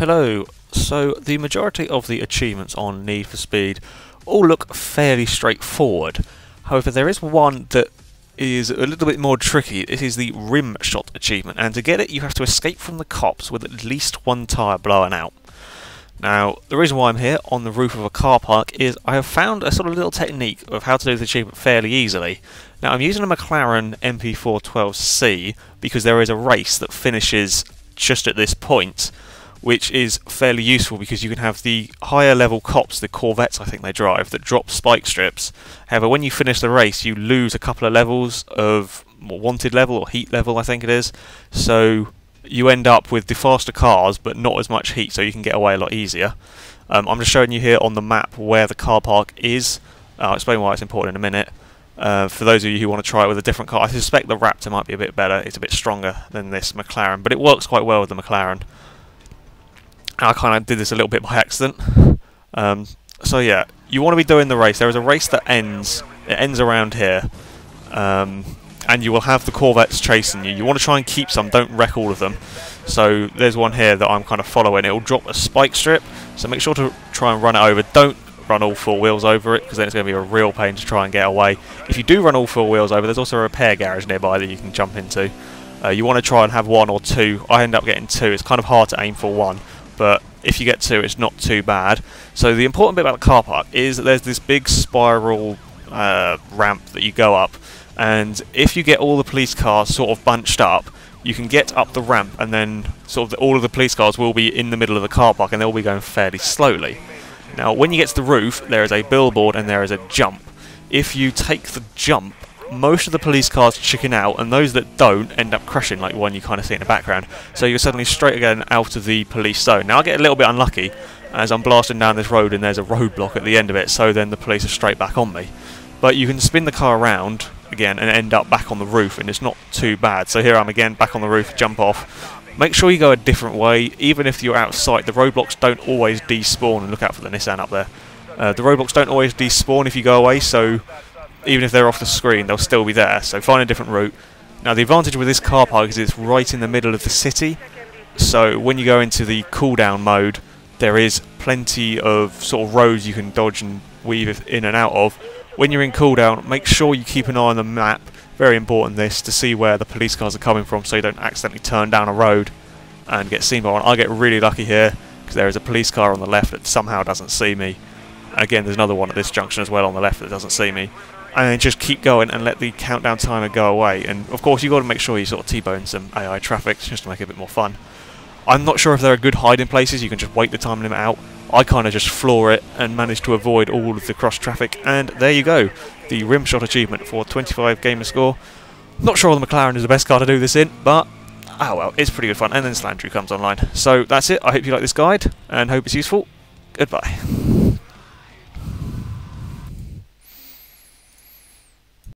Hello. So the majority of the achievements on Need for Speed all look fairly straightforward. However, there is one that is a little bit more tricky. It is the rim shot achievement, and to get it you have to escape from the cops with at least one tyre blown out. Now, the reason why I'm here on the roof of a car park is I have found a sort of little technique of how to do the achievement fairly easily. Now, I'm using a McLaren MP412C because there is a race that finishes just at this point, which is fairly useful because you can have the higher level cops, the Corvettes I think they drive, that drop spike strips. However, when you finish the race you lose a couple of levels of wanted level or heat level I think it is, so you end up with the faster cars but not as much heat, so you can get away a lot easier. I'm just showing you here on the map where the car park is. I'll explain why it's important in a minute. For those of you who want to try it with a different car, I suspect the Raptor might be a bit better. It's a bit stronger than this McLaren, but it works quite well with the McLaren. I kind of did this a little bit by accident. So yeah, you want to be doing the race. There is a race that ends. It ends around here, and you will have the Corvettes chasing you. You want to try and keep some. Don't wreck all of them. So there's one here that I'm kind of following. It will drop a spike strip. So make sure to try and run it over. Don't run all four wheels over it, because then it's going to be a real pain to try and get away. If you do run all four wheels over, there's also a repair garage nearby that you can jump into. You want to try and have one or two. I end up getting two. It's kind of hard to aim for one, but if you get two, it's not too bad. So the important bit about the car park is that there's this big spiral ramp that you go up, and if you get all the police cars sort of bunched up, you can get up the ramp, and then sort of all of the police cars will be in the middle of the car park, and they'll be going fairly slowly. Now, when you get to the roof, there is a billboard and there is a jump. If you take the jump, most of the police cars chicken out, and those that don't end up crashing, like one you kind of see in the background. So you're suddenly straight again out of the police zone. Now I get a little bit unlucky as I'm blasting down this road and there's a roadblock at the end of it, so then the police are straight back on me. But you can spin the car around again and end up back on the roof, and it's not too bad. So here I'm again back on the roof, jump off. Make sure you go a different way, even if you're out of sight. The roadblocks don't always despawn, and look out for the Nissan up there. The roadblocks don't always despawn if you go away, so even if they're off the screen, they'll still be there, so find a different route. Now the advantage with this car park is it's right in the middle of the city, so when you go into the cooldown mode, there is plenty of sort of roads you can dodge and weave in and out of. When you're in cooldown, make sure you keep an eye on the map, very important this, to see where the police cars are coming from so you don't accidentally turn down a road and get seen by one. I get really lucky here, because there is a police car on the left that somehow doesn't see me. Again, there's another one at this junction as well on the left that doesn't see me. And then just keep going and let the countdown timer go away. And of course you've got to make sure you sort of T-bone some AI traffic just to make it a bit more fun. I'm not sure if there are good hiding places. You can just wait the time limit out. I kind of just floor it and manage to avoid all of the cross traffic, and there you go, the rim shot achievement for 25 gamer score. Not sure the McLaren is the best car to do this in, but oh well, it's pretty good fun. And then Slandrew comes online. So that's it. I hope you like this guide and hope it's useful. Goodbye.